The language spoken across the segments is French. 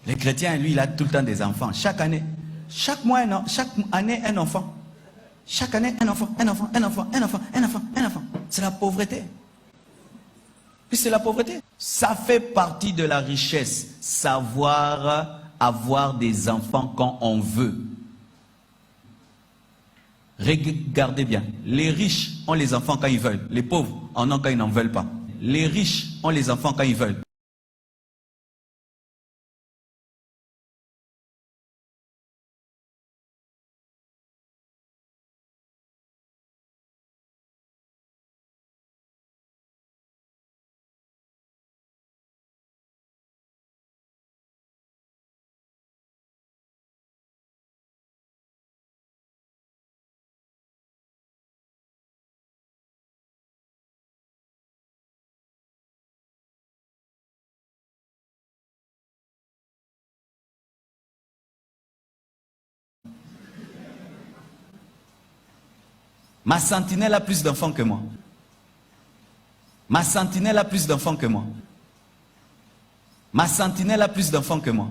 Les chrétiens, lui, il a tout le temps des enfants. Chaque année, chaque mois, chaque année, un enfant. Chaque année, un enfant, un enfant, un enfant, un enfant, un enfant, un enfant. C'est la pauvreté. Puis c'est la pauvreté. Ça fait partie de la richesse. Savoir avoir des enfants quand on veut. Regardez bien. Les riches ont les enfants quand ils veulent. Les pauvres en ont quand ils n'en veulent pas. Les riches ont les enfants quand ils veulent. Ma sentinelle a plus d'enfants que moi. Ma sentinelle a plus d'enfants que moi. Ma sentinelle a plus d'enfants que moi.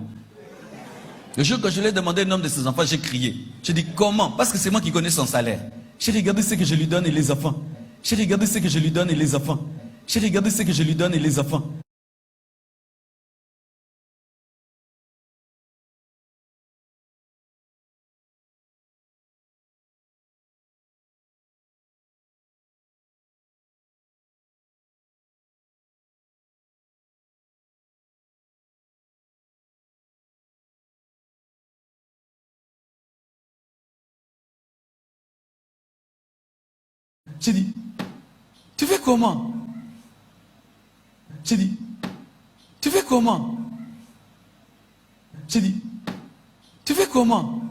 Le jour que je lui ai demandé le nom de ses enfants, j'ai crié. J'ai dit comment? Parce que c'est moi qui connais son salaire. J'ai regardé ce que je lui donne et les enfants. J'ai regardé ce que je lui donne et les enfants. J'ai regardé ce que je lui donne et les enfants. J'ai dit, tu fais comment? J'ai dit, tu fais comment? J'ai dit, tu fais comment?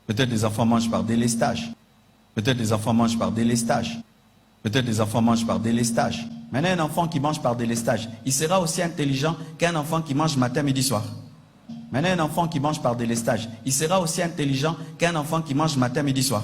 Peut-être les enfants mangent par délestage. Peut-être les enfants mangent par délestage. Peut-être les enfants mangent par délestage. Maintenant, un enfant qui mange par délestage, il sera aussi intelligent qu'un enfant qui mange matin, midi, soir. Maintenant, un enfant qui mange par délestage, il sera aussi intelligent qu'un enfant qui mange matin, midi, soir.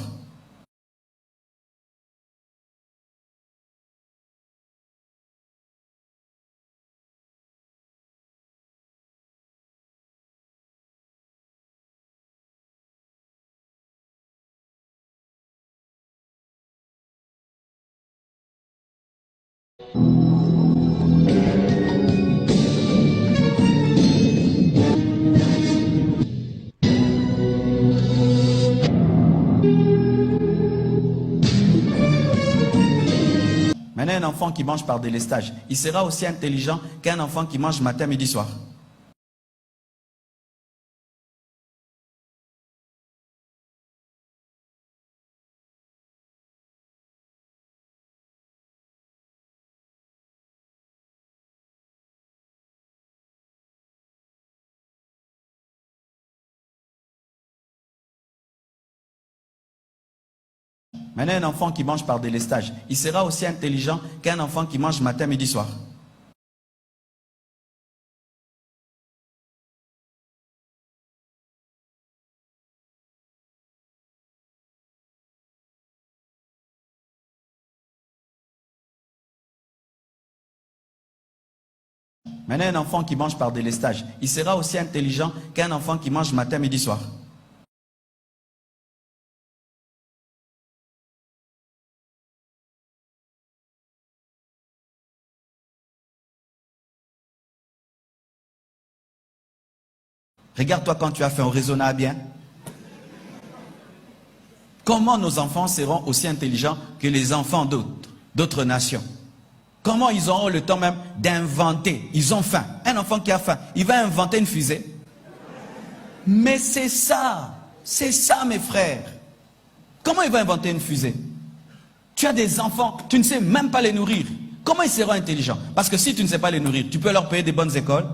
Maintenant, un enfant qui mange par délestage, il sera aussi intelligent qu'un enfant qui mange matin, midi, soir. Maintenant, un enfant qui mange par délestage, il sera aussi intelligent qu'un enfant qui mange matin, midi, soir. Maintenant, un enfant qui mange par délestage, il sera aussi intelligent qu'un enfant qui mange matin, midi, soir. Regarde-toi quand tu as fait un raisonnable bien. Comment nos enfants seront aussi intelligents que les enfants d'autres nations? Comment ils auront le temps même d'inventer? Ils ont faim. Un enfant qui a faim, il va inventer une fusée. Mais c'est ça mes frères. Comment il va inventer une fusée? Tu as des enfants, tu ne sais même pas les nourrir. Comment ils seront intelligents? Parce que si tu ne sais pas les nourrir, tu peux leur payer des bonnes écoles.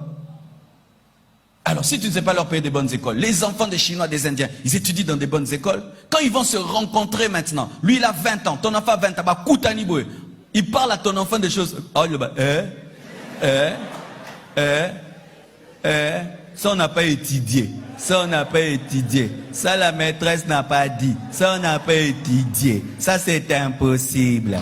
Alors si tu ne sais pas leur payer des bonnes écoles, les enfants des Chinois, des Indiens, ils étudient dans des bonnes écoles. Quand ils vont se rencontrer maintenant, lui il a 20 ans, ton enfant a 20 ans, bah, Koutaniboé, il parle à ton enfant des choses. Oh, ça on n'a pas étudié. Ça on n'a pas étudié. Ça la maîtresse n'a pas dit. Ça on n'a pas étudié. Ça c'est impossible.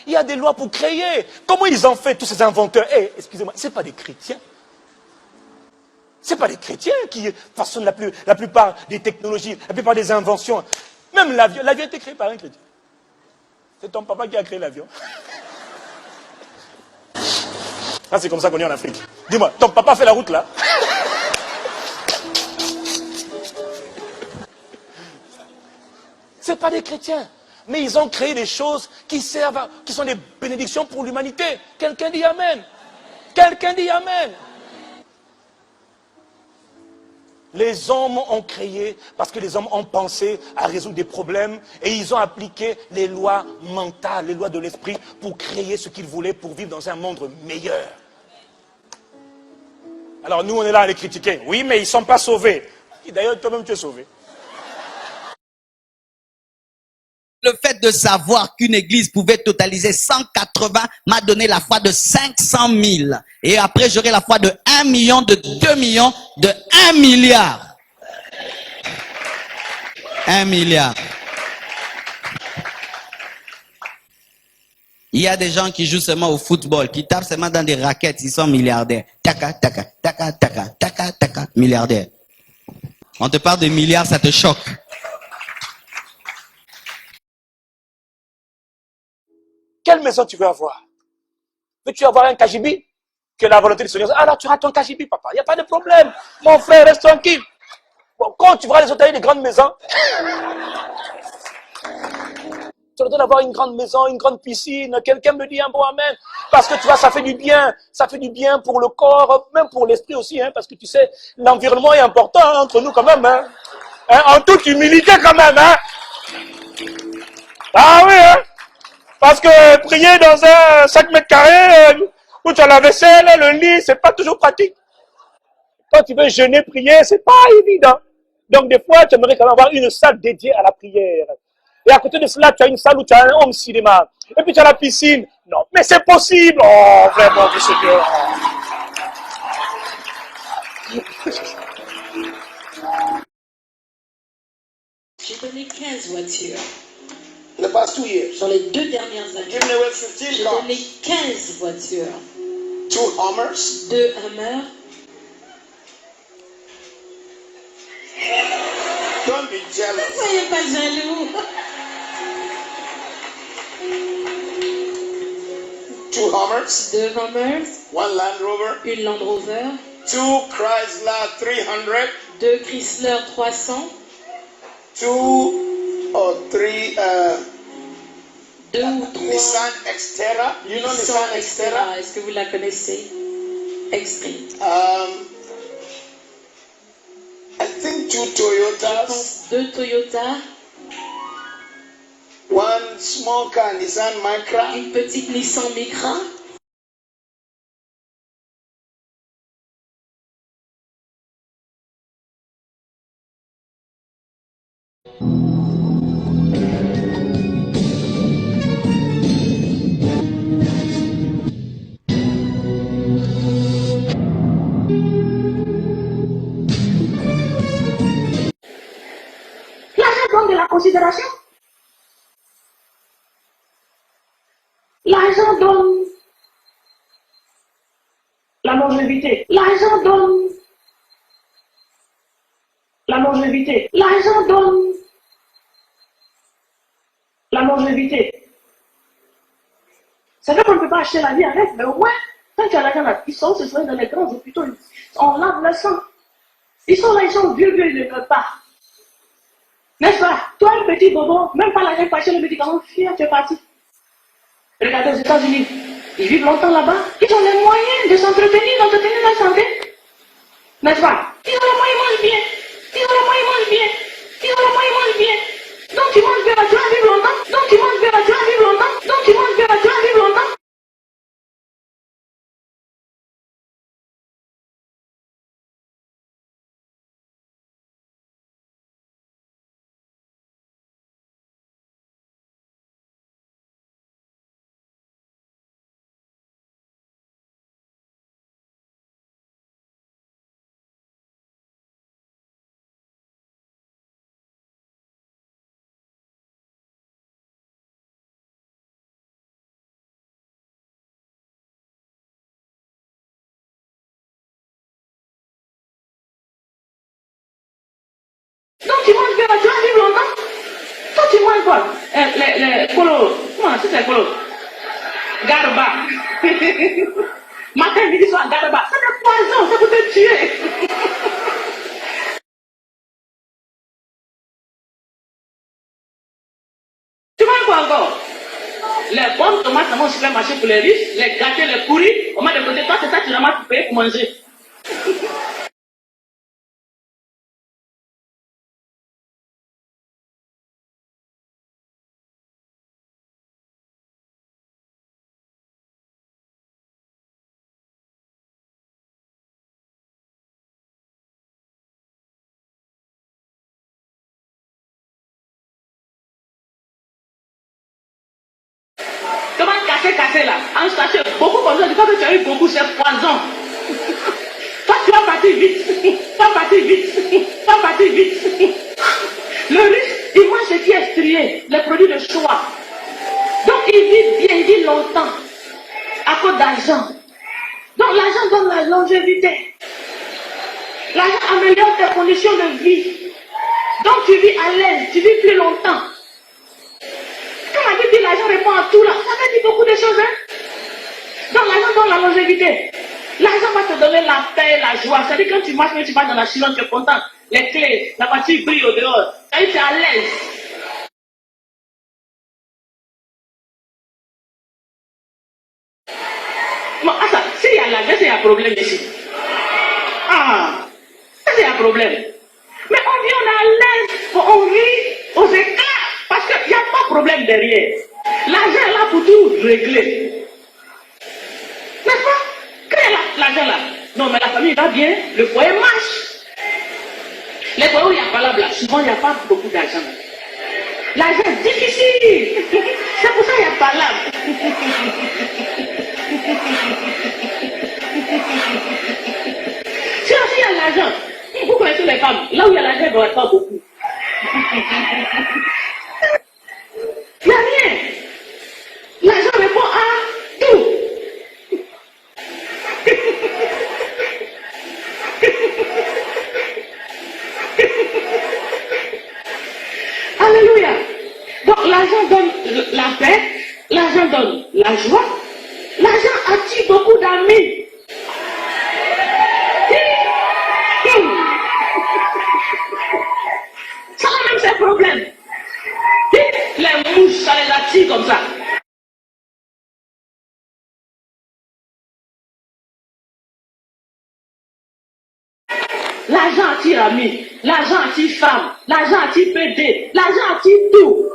Il y a des lois pour créer. Comment ils ont fait tous ces inventeurs? Excusez-moi, ce n'est pas des chrétiens. Ce n'est pas les chrétiens qui façonnent la plupart des technologies, la plupart des inventions. Même l'avion a été créé par un chrétien. C'est ton papa qui a créé l'avion. Ça, c'est comme ça qu'on est en Afrique. Dis-moi, ton papa fait la route là? Ce n'est pas des chrétiens. Mais ils ont créé des choses qui servent, qui sont des bénédictions pour l'humanité. Quelqu'un dit Amen. Quelqu'un dit Amen. Les hommes ont créé parce que les hommes ont pensé à résoudre des problèmes et ils ont appliqué les lois mentales, les lois de l'esprit pour créer ce qu'ils voulaient pour vivre dans un monde meilleur. Alors nous on est là à les critiquer. Oui, mais ils ne sont pas sauvés. D'ailleurs toi-même tu es sauvé. Le fait de savoir qu'une église pouvait totaliser 180 m'a donné la foi de 500 000. Et après, j'aurai la foi de 1 million, de 2 millions, de 1 milliard. 1 milliard. Il y a des gens qui jouent seulement au football, qui tapent seulement dans des raquettes, ils sont milliardaires. Taka, taka, taka, taka, taka, taka, milliardaires. On te parle de milliards, ça te choque. Quelle maison tu veux avoir? Veux-tu avoir un Kajibi? Que la volonté du Seigneur. Alors tu auras ton Kajibi, papa. Il n'y a pas de problème. Mon frère, reste tranquille. Bon, quand tu verras les autres, des grandes maisons, tu leur donnes d'avoir une grande maison, une grande piscine. Quelqu'un me dit un bon amen. Parce que tu vois, ça fait du bien. Ça fait du bien pour le corps, même pour l'esprit aussi. Hein, parce que tu sais, l'environnement est important hein, entre nous quand même. Hein. En toute humilité quand même. Hein. Ah oui, hein. Parce que prier dans un 5 mètres carrés, où tu as la vaisselle, le lit, c'est pas toujours pratique. Quand tu veux jeûner, prier, c'est pas évident. Donc des fois, tu aimerais quand même avoir une salle dédiée à la prière. Et à côté de cela, tu as une salle où tu as un home cinéma. Et puis tu as la piscine. Non, mais c'est possible. Oh, vraiment, mon Seigneur. J'ai donné 15 voitures. The past 2 years. Dans les 2 dernières années, Given away 15 j'ai cars. donné 15 voitures. 2 Hummers. 2 Hummer. Don't be Ne jealous. soyez pas jaloux. 2 Hummers, 2 Hummers, 1 Land Rover, une Land Rover, 2 Chrysler 300, 2 Chrysler 300, 2 or 3 2 ou 3 Nissan Xterra. You know Nissan Xterra? Est-ce que vous la connaissez? Extreme. I think 2 Je Toyotas, pense 2 Toyota, 1 small car Nissan Micra, une petite Nissan Micra. L'argent donne de la considération. L'argent donne la longévité. L'argent donne la longévité. L'argent donne la longévité. C'est vrai qu'on ne peut pas acheter la vie avec, mais au moins, quand tu as l'argent là, ils sont, ce serait dans les grands hôpitaux, on lave le sang. Ils sont là, ils sont vieux, ils ne peuvent pas. N'est-ce pas? Toi, un petit bobo, même pas l'argent pour acheter le médicament, fier, tu es parti. Regardez aux États-Unis, ils vivent longtemps là-bas, ils ont les moyens de s'entretenir, d'entretenir leur santé. N'est-ce pas? Ils ont les moyens, ils mangent bien. Ils ont les moyens, ils mangent bien. Ils ont les moyens, ils mangent bien. Donc tu manges bien, tu vas vivre longtemps. Donc tu manges bien, tu vas vivre longtemps. Donc tu manges bien, tu vas vivre longtemps. Donc tu manges bien, tu vas vivre longtemps. Toi tu manges quoi? Les colos. Comment c'est les colos? Garba. Matin, midi, soir, garba. C'est des poisons, ça peut te tuer. Tu manges quoi encore? Les bonnes tomates, ça mange au supermarché pour les riches. Les gâteaux, les pourris. On m'a de côté, toi c'est ça que tu ramasses pour payer pour manger. Comment casser là? En sachet, beaucoup comme ça, du coup que tu as eu beaucoup, c'est poison. Toi, tu vas partir vite. Tu vas partir vite. Tu vas partir vite. Le riche, il mange ce qui est strié, les produits de choix. Donc, il vit bien, il vit longtemps. À cause d'argent. Donc, l'argent donne la longévité. L'argent améliore tes conditions de vie. Donc, tu vis à l'aise, tu vis plus longtemps. Quand la Bible dit l'argent répond à tout là, ça veut dire beaucoup de choses, hein. Donc l'argent donne la longévité. L'argent va te donner la paix, la joie. C'est-à-dire quand tu marches, quand tu vas dans la chilonne, tu es content. Les clés, la voiture brille au dehors. C'est-à-dire tu es à l'aise. Bon, ça, s'il y a l'argent, il y a problème ici. Ah, ça c'est un problème. Mais on vit, on est à l'aise, on vit aux éclats. Parce qu'il n'y a pas de problème derrière. L'argent est là pour tout régler. N'est-ce pas? Quand il y a l'argent là, non mais la famille va bien, le foyer marche. Les foyers où il n'y a pas là, souvent il n'y a pas beaucoup d'argent. L'argent est difficile. C'est pour ça qu'il n'y a pas là. Si aussi il y a l'argent, vous connaissez les femmes, là où il y a l'argent, il n'y aura pas beaucoup. Il n'y a rien. L'argent répond à tout. paix, l'argent donne la joie, l'argent attire beaucoup d'amis. Ça a même ses problèmes. Les mouches, ça les attire comme ça. L'argent attire amis, l'argent attire femme, l'argent attire PD, l'argent attire tout.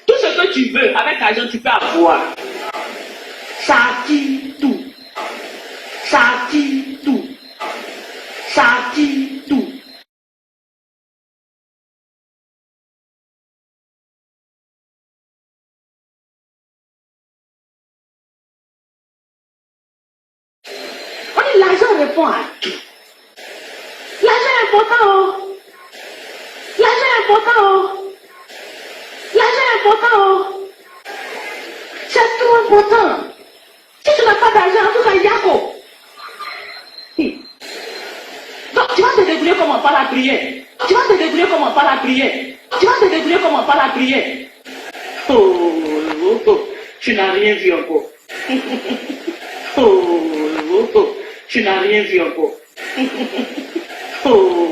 Tout ce que tu veux, avec l'argent, tu peux avoir. Ça attire tout. Ça attire tout. Ça attire tout. On dit l'argent répond à tout. L'argent est important. Oh. L'argent est important. Oh. L'argent est important. Oh. C'est trop important. Si tu n'as pas d'argent, en tout cas, Yako. Donc, tu vas te débrouiller comment par la prière. Tu vas te débrouiller comment par la prière. Tu vas te débrouiller comment par la prière. Oh, tu n'as rien vu encore. Oh, tu n'as rien vu encore. Oh,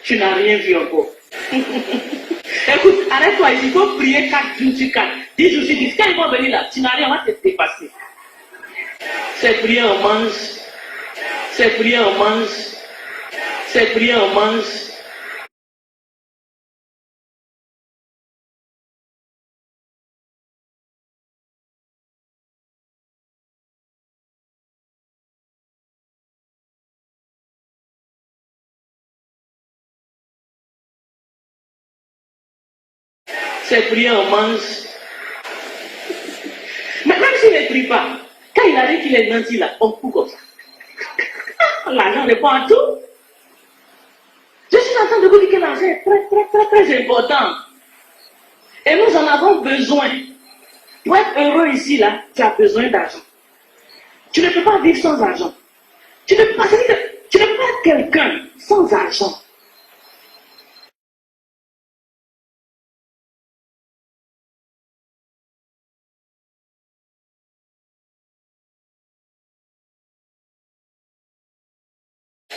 tu n'as rien vu encore. Écoute, arrête-toi ici, il faut prier 4 jours sur 4. 10 jours sur 10. Quand ils vont venir là, tu n'as rien, on va te dépasser. C'est prier, on mange. C'est prier, on mange. C'est prier, on mange. C'est prier, on mange. Mais même s'il ne prie pas, quand il arrive qu'il est gentil là, on coupe comme ça. L'argent répond à tout. Je suis en train de vous dire que l'argent est très important. Et nous en avons besoin. Pour être heureux ici, là, tu as besoin d'argent. Tu ne peux pas vivre sans argent. Tu ne peux pas être quelqu'un sans argent.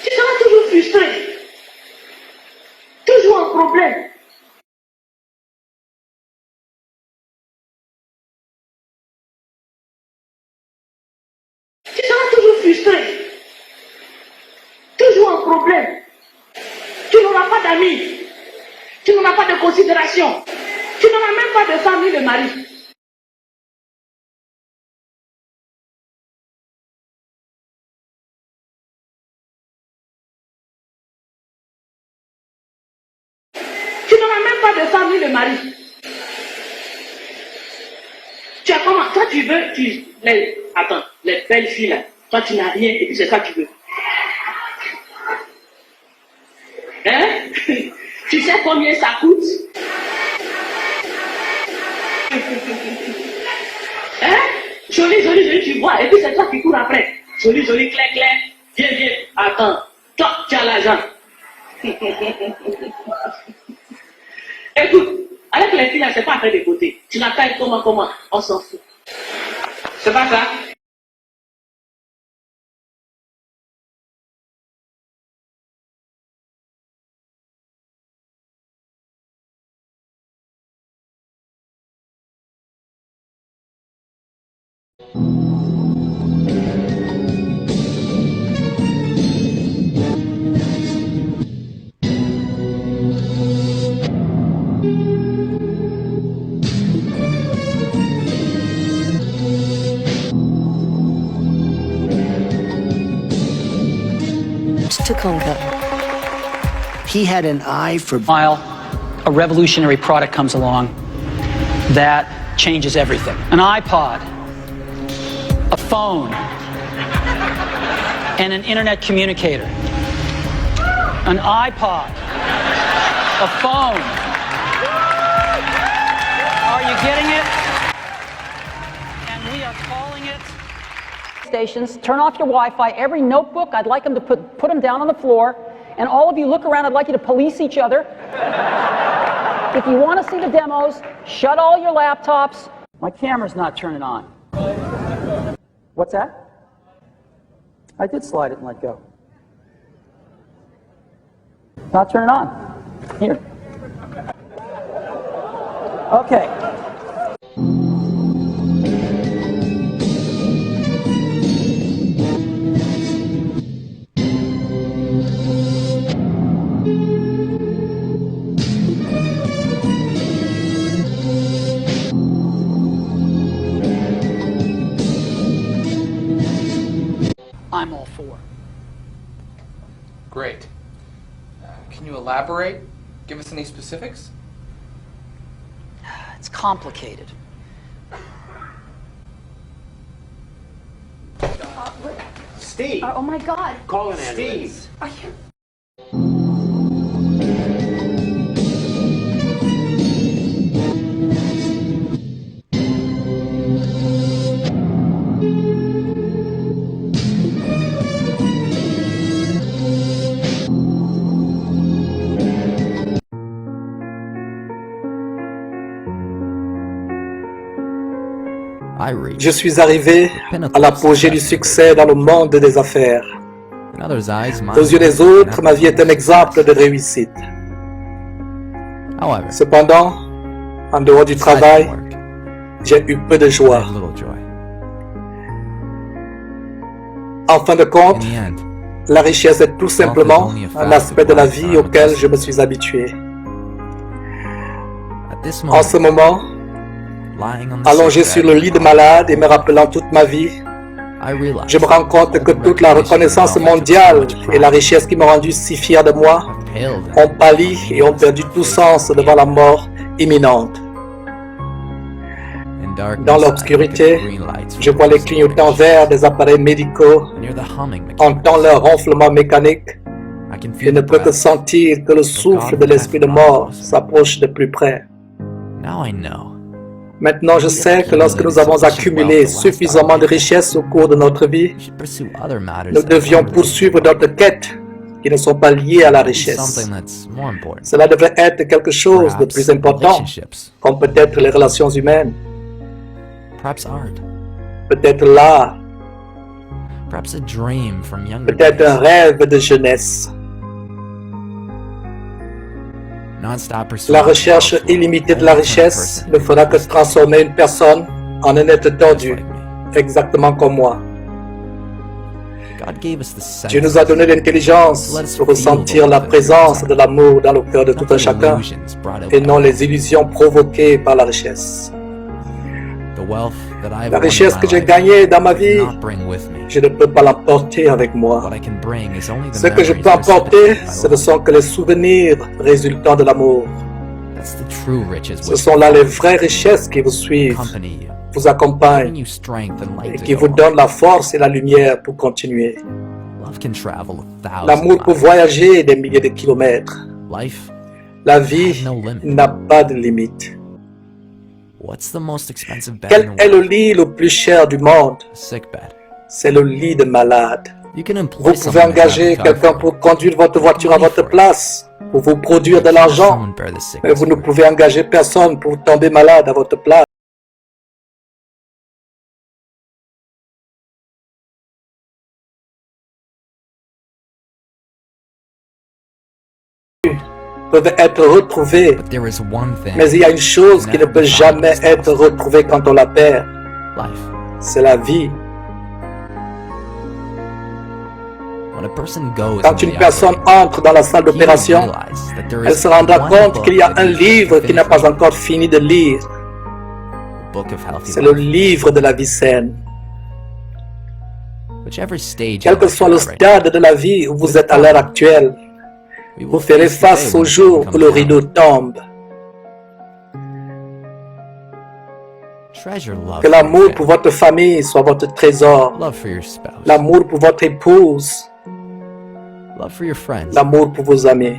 Tu seras toujours frustré. Toujours un problème. Tu seras toujours frustré. Toujours un problème. Tu n'auras pas d'amis. Tu n'auras pas de considération. Tu n'auras même pas de femme ni de mari. Tu n'auras même pas de femme ni de mari. Tu as comment? Toi, tu veux, les belles filles là. Toi, tu n'as rien et puis c'est ça que tu veux. Hein? Tu sais combien ça coûte? Hein? Joli, tu vois. Et puis c'est toi qui cours après. Joli, clair. Viens. Attends. Toi, tu as l'argent. Écoute, avec les filles là, c'est pas après de côté. Tu n'as pas comment, on s'en fout. C'est pas ça? To conquer. He had an eye for While a revolutionary product comes along that changes everything. An iPod, a phone, and an internet communicator. An iPod, a phone. Are you getting it? And we are calling it stations. Turn off your Wi-Fi. Every notebook, I'd like them to put them down on the floor. And all of you look around, I'd like you to police each other. If you want to see the demos, shut all your laptops. My camera's not turning on. What's that? I did slide it and let go. Not turning on. Here. Okay. I'm all for. Great. Can you elaborate? Give us any specifics? It's complicated. Steve, Oh my God. call an ambulance. Je suis arrivé à l'apogée du succès dans le monde des affaires. Aux yeux des autres, ma vie est un exemple de réussite. Cependant, en dehors du travail, j'ai eu peu de joie. En fin de compte, la richesse est tout simplement un aspect de la vie auquel je me suis habitué. En ce moment, allongé sur le lit de malade et me rappelant toute ma vie, je me rends compte que toute la reconnaissance mondiale et la richesse qui m'ont rendu si fier de moi ont pâli et ont perdu tout sens devant la mort imminente. Dans l'obscurité, je vois les clignotants verts des appareils médicaux, entends leur ronflement mécanique et ne peux que sentir que le souffle de l'esprit de mort s'approche de plus près. Maintenant, je sais que lorsque nous avons accumulé suffisamment de richesses au cours de notre vie, nous devions poursuivre d'autres quêtes qui ne sont pas liées à la richesse. Cela devrait être quelque chose de plus important, comme peut-être les relations humaines, peut-être l'art, peut-être un rêve de jeunesse. La recherche illimitée de la richesse ne fera que transformer une personne en un être tordu, exactement comme moi. Dieu nous a donné l'intelligence pour ressentir la présence de l'amour dans le cœur de tout un chacun et non les illusions provoquées par la richesse. La richesse que j'ai gagnée dans ma vie, je ne peux pas l'emporter avec moi. Ce que je peux emporter, ce ne sont que les souvenirs résultant de l'amour. Ce sont là les vraies richesses qui vous suivent, vous accompagnent et qui vous donnent la force et la lumière pour continuer. L'amour peut voyager des milliers de kilomètres. La vie n'a pas de limite. Quel est le lit le plus cher du monde? C'est le lit de malade. Vous pouvez engager quelqu'un pour conduire votre voiture à votre place, pour vous produire de l'argent, mais vous ne pouvez engager personne pour tomber malade à votre place. Peuvent être retrouvés, mais il y a une chose qui ne peut jamais être retrouvée quand on la perd, c'est la vie. Quand une personne entre dans la salle d'opération, elle se rendra compte qu'il y a un livre qu'il n'a pas encore fini de lire. C'est le livre de la vie saine. Quel que soit le stade de la vie où vous êtes à l'heure actuelle, vous ferez face au jour où le rideau tombe. Que l'amour pour votre famille soit votre trésor. L'amour pour votre épouse. L'amour pour vos amis.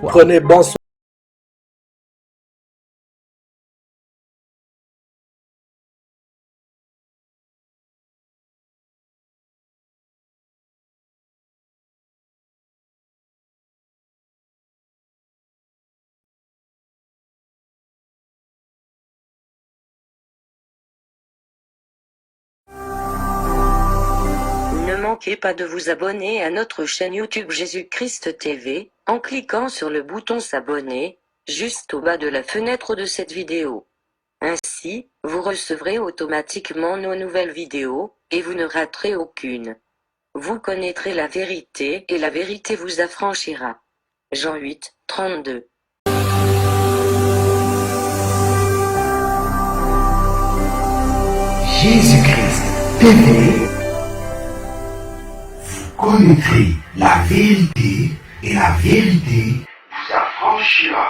Prenez bon soin. manquez pas de vous abonner à notre chaîne YouTube Jésus-Christ TV, en cliquant sur le bouton s'abonner, juste au bas de la fenêtre de cette vidéo. Ainsi, vous recevrez automatiquement nos nouvelles vidéos, et vous ne raterez aucune. Vous connaîtrez la vérité et la vérité vous affranchira. Jean 8, 32. Jésus-Christ TV, vous connaîtrez la vérité et la vérité vous affranchira.